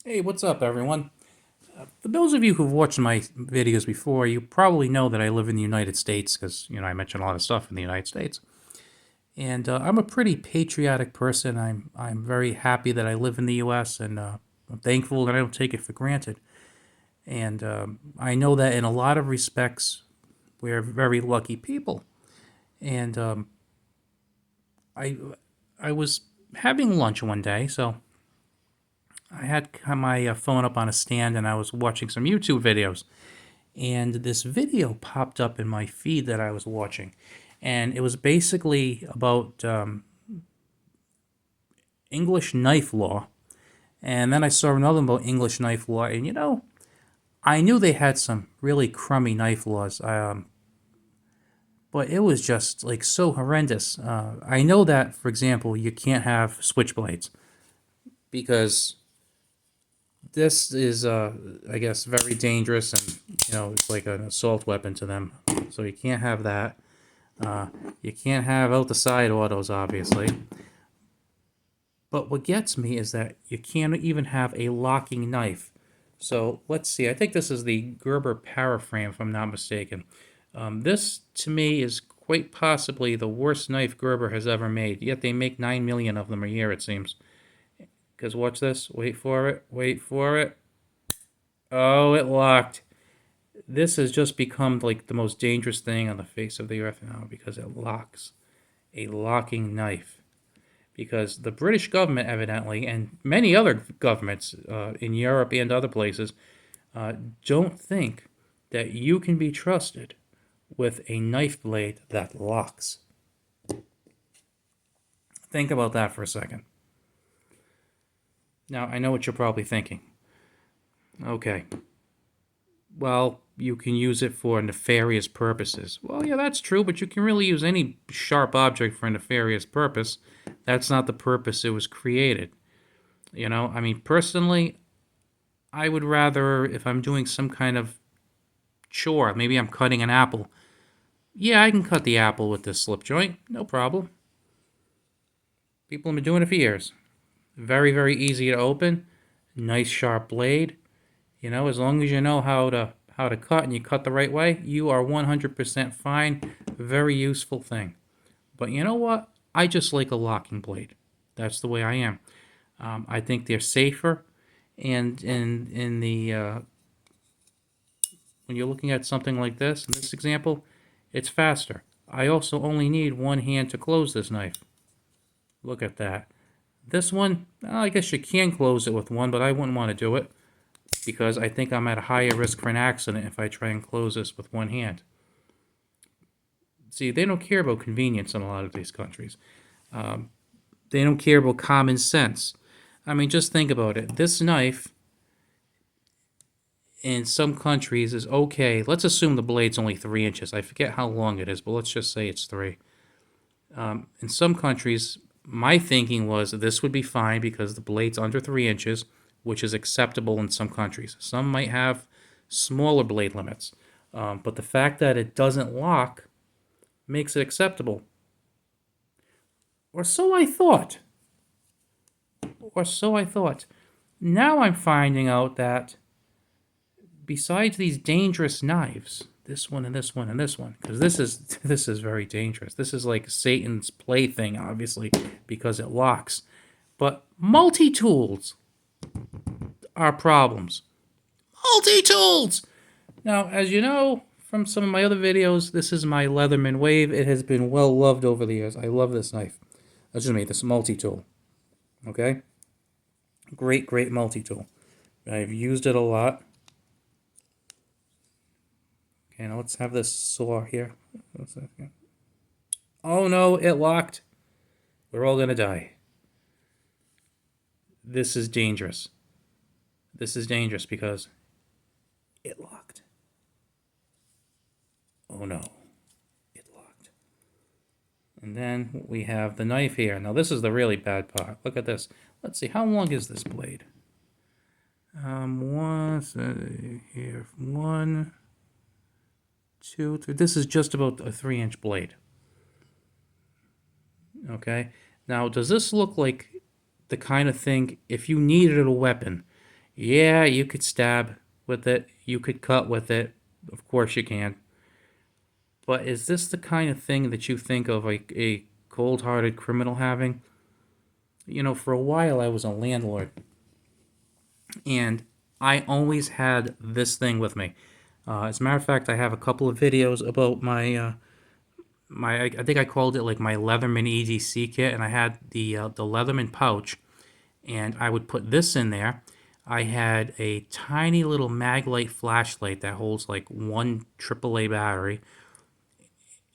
Hey, what's up, everyone? For those of you who've watched my videos before, you probably know that I live in the United States because, I mention a lot of stuff in the United States. And I'm a pretty patriotic person. I'm very happy that I live in the U.S. and I'm thankful that I don't take it for granted. And I know that in a lot of respects, we're very lucky people. And I I was having lunch one day, so I had my phone up on a stand and I was watching some YouTube videos. And this video popped up in my feed that I was watching, and it was basically about English knife law. And then I saw another one about English knife law, and I knew they had some really crummy knife laws, but it was just like so horrendous. I know that, for example, you can't have switchblades because this is, I guess, very dangerous, and it's like an assault weapon to them. So you can't have that. You can't have out the side autos, obviously. But what gets me is that you can't even have a locking knife. So let's see. I think this is the Gerber Paraframe, if I'm not mistaken. This, to me, is quite possibly the worst knife Gerber has ever made. Yet they make 9 million of them a year, it seems. Because watch this. Wait for it. Wait for it. Oh, it locked. This has just become like the most dangerous thing on the face of the earth now because it locks. A locking knife. Because the British government, evidently, and many other governments in Europe and other places, don't think that you can be trusted with a knife blade that locks. Think about that for a second. Now, I know what you're probably thinking. Okay, well, you can use it for nefarious purposes. Well, yeah, that's true, but you can really use any sharp object for a nefarious purpose. That's not the purpose it was created. I mean, personally, I would rather, if I'm doing some kind of chore, maybe I'm cutting an apple. Yeah, I can cut the apple with this slip joint, no problem. People have been doing it for years. Very, very easy to open. Nice sharp blade. As long as you know how to cut and you cut the right way, you are 100% fine. Very useful thing. But you know what? I just like a locking blade. That's the way I am. I think they're safer, and in the when you're looking at something like this, in this example, it's faster. I also only need one hand to close this knife. Look at that. This one, I guess you can close it with one, but I wouldn't want to do it because I think I'm at a higher risk for an accident if I try and close this with one hand. See, they don't care about convenience in a lot of these countries. They don't care about common sense. I mean, just think about it. This knife in some countries is okay. Let's assume the blade's only 3 inches. I forget how long it is, but let's just say it's 3. In some countries, my thinking was that this would be fine because the blade's under 3 inches, which is acceptable in some countries. Some might have smaller blade limits, but the fact that it doesn't lock makes it acceptable. Or so I thought. Or so I thought. Now I'm finding out that besides these dangerous knives, this one and this one and this one, because this is very dangerous. This is like Satan's plaything, obviously, because it locks. But multi-tools are problems. Multi-tools! Now, as you know from some of my other videos, this is my Leatherman Wave. It has been well loved over the years. I love this knife. Excuse me, this multi-tool. Okay? Great, great multi-tool. I've used it a lot. Okay, now let's have this saw here. Oh no, it locked. We're all gonna die. This is dangerous. This is dangerous because it locked. Oh no, it locked. And then we have the knife here. Now this is the really bad part. Look at this. Let's see, how long is this blade? Here, 1, 2, 3. This is just about a 3-inch blade. Okay. Now, does this look like the kind of thing if you needed a weapon? Yeah, you could stab with it. You could cut with it. Of course you can. But is this the kind of thing that you think of like a cold-hearted criminal having? You know, for a while I was a landlord, and I always had this thing with me. As a matter of fact, I have a couple of videos about I think I called it like my Leatherman EDC kit, and I had the Leatherman pouch, and I would put this in there. I had a tiny little Maglite flashlight that holds like one AAA battery.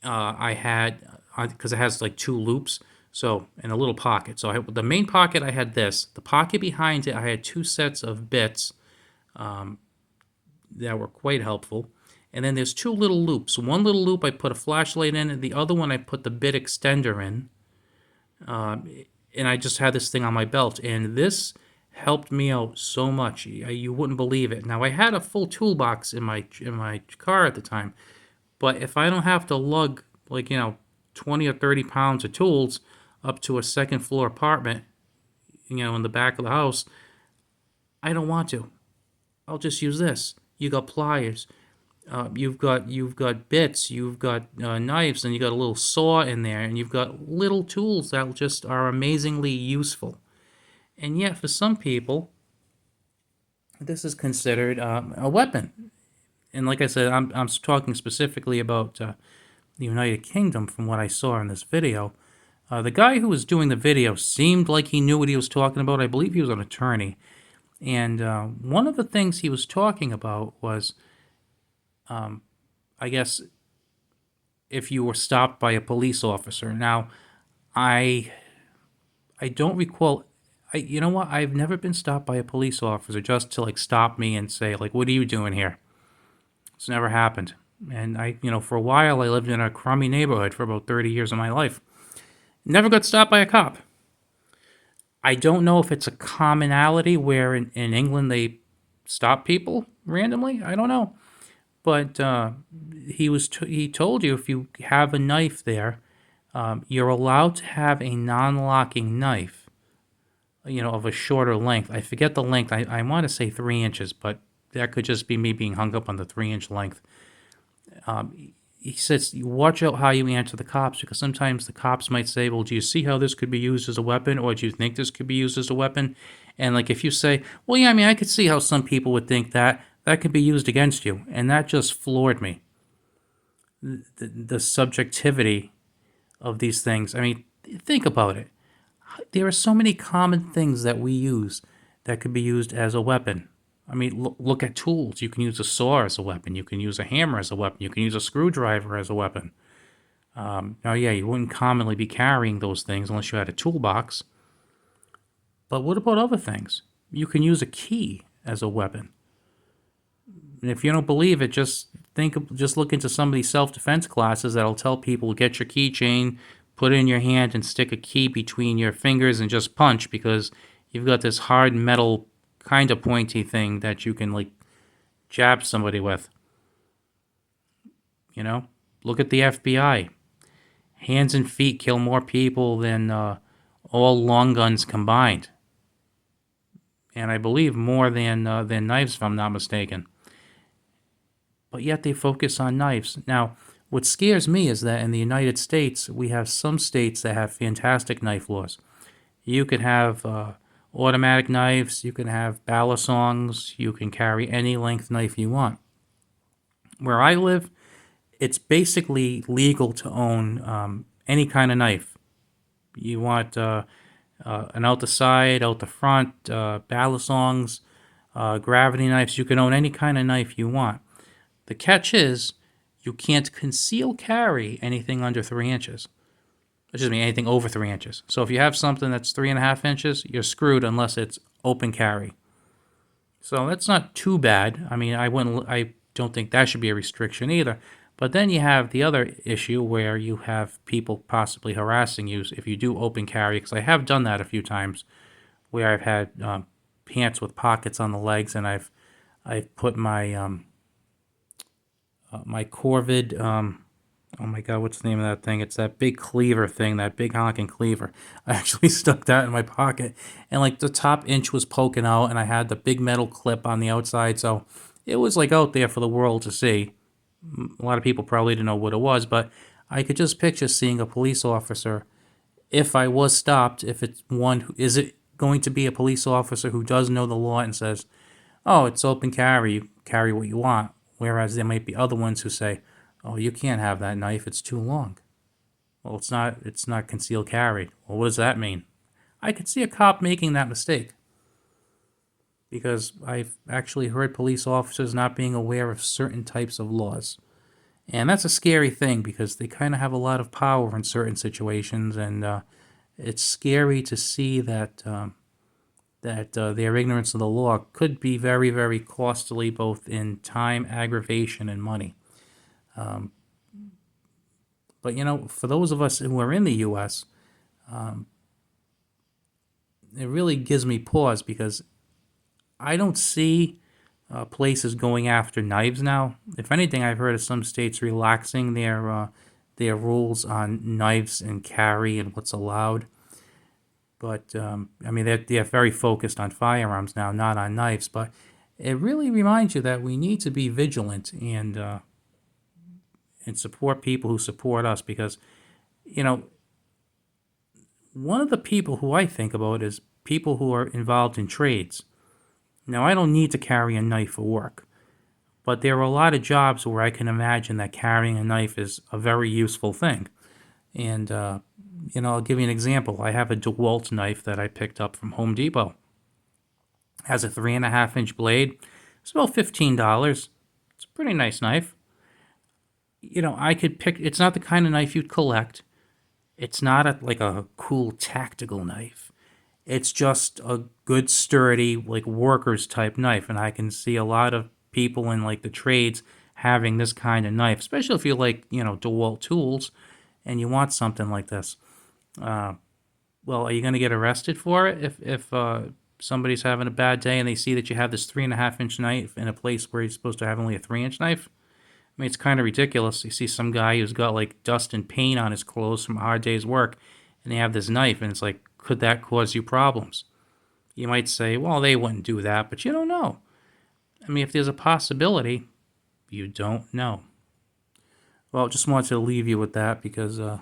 I had because it has like two loops, so in a little pocket. So the main pocket I had this. The pocket behind it I had two sets of bits that were quite helpful. And then there's two little loops. One little loop I put a flashlight in, and the other one I put the bit extender in. And I just had this thing on my belt, and this helped me out so much. You wouldn't believe it. Now I had a full toolbox in my car at the time, but if I don't have to lug like 20 or 30 pounds of tools up to a second floor apartment, in the back of the house, I don't want to. I'll just use this. You got pliers. You've got bits, you've got knives, and you got a little saw in there, and you've got little tools that just are amazingly useful. And yet, for some people, this is considered a weapon. And like I said, I'm talking specifically about the United Kingdom from what I saw in this video. The guy who was doing the video seemed like he knew what he was talking about. I believe he was an attorney. And one of the things he was talking about was, I guess, if you were stopped by a police officer. Now, I don't recall. You know what? I've never been stopped by a police officer just to like stop me and say like, "What are you doing here?" It's never happened. And for a while, I lived in a crummy neighborhood for about 30 years of my life. Never got stopped by a cop. I don't know if it's a commonality where in England they stop people randomly. I don't know. But he told you if you have a knife there, you're allowed to have a non-locking knife, of a shorter length. I forget the length. I want to say 3 inches, but that could just be me being hung up on the 3-inch length. He says, you watch out how you answer the cops, because sometimes the cops might say, well, do you see how this could be used as a weapon? Or do you think this could be used as a weapon? And like if you say, well, yeah, I mean, I could see how some people would think that could be used against you. And that just floored me. The subjectivity of these things. I mean, think about it. There are so many common things that we use that could be used as a weapon. I mean, look at tools. You can use a saw as a weapon. You can use a hammer as a weapon. You can use a screwdriver as a weapon. Now, yeah, you wouldn't commonly be carrying those things unless you had a toolbox. But what about other things? You can use a key as a weapon. And if you don't believe it, just look into some of these self-defense classes that'll tell people, get your keychain, put it in your hand, and stick a key between your fingers and just punch, because you've got this hard metal kind of pointy thing that you can like jab somebody with. Look at the FBI. Hands and feet kill more people than all long guns combined, and I believe more than knives, if I'm not mistaken. But yet they focus on knives. Now, what scares me is that in the United States, we have some states that have fantastic knife laws. You can have automatic knives, you can have balisongs, you can carry any length knife you want. Where I live, it's basically legal to own any kind of knife. You want an out the side, out the front, balisongs, gravity knives, you can own any kind of knife you want. The catch is, you can't conceal carry anything under 3 inches. Excuse me, anything over 3 inches. So if you have something that's 3.5 inches, you're screwed unless it's open carry. So that's not too bad. I mean, I don't think that should be a restriction either. But then you have the other issue where you have people possibly harassing you if you do open carry, because I have done that a few times, where I've had pants with pockets on the legs, and I've put my my Corvid Oh my God, what's the name of that thing? It's that big cleaver thing, that big honking cleaver. I actually stuck that in my pocket, and like the top inch was poking out, and I had the big metal clip on the outside, so it was like out there for the world to see. A lot of people probably didn't know what it was, but I could just picture seeing a police officer. If I was stopped, if it's one, is it going to be a police officer who does know the law and says, "Oh, it's open carry, you carry what you want," whereas there might be other ones who say, "Oh, you can't have that knife, it's too long." Well, it's not concealed carry. Well, what does that mean? I could see a cop making that mistake because I've actually heard police officers not being aware of certain types of laws. And that's a scary thing because they kind of have a lot of power in certain situations, and it's scary to see that their ignorance of the law could be very, very costly, both in time, aggravation, and money. But for those of us who are in the U.S., it really gives me pause because I don't see places going after knives now. If anything, I've heard of some states relaxing their rules on knives and carry and what's allowed. But I mean, they're very focused on firearms now, not on knives. But it really reminds you that we need to be vigilant and support people who support us because you know one of the people who I think about is people who are involved in trades. Now, I don't need to carry a knife for work, but there are a lot of jobs where I can imagine that carrying a knife is a very useful thing. And, I'll give you an example. I have a DeWalt knife that I picked up from Home Depot. It has a 3.5-inch blade. It's about $15. It's a pretty nice knife. I could pick, it's not the kind of knife you'd collect. It's not like a cool tactical knife. It's just a good, sturdy, like workers type knife, and I can see a lot of people in like the trades having this kind of knife, especially if you like, DeWalt tools, and you want something like this. Well, are you going to get arrested for it if somebody's having a bad day and they see that you have this 3.5-inch knife in a place where you're supposed to have only a 3-inch knife? I mean, it's kind of ridiculous. You see some guy who's got like dust and paint on his clothes from a hard day's work, and they have this knife, and it's like, could that cause you problems? You might say, well, they wouldn't do that, but you don't know. I mean, if there's a possibility, you don't know. Well, just wanted to leave you with that because I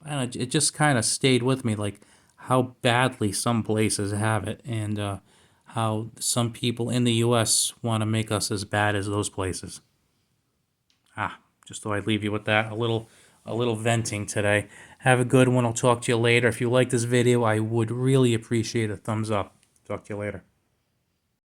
don't know, it just kind of stayed with me, like how badly some places have it, and how some people in the U.S. want to make us as bad as those places. Just thought I'd leave you with that. A little venting today. Have a good one. I'll talk to you later. If you like this video, I would really appreciate a thumbs up. Talk to you later.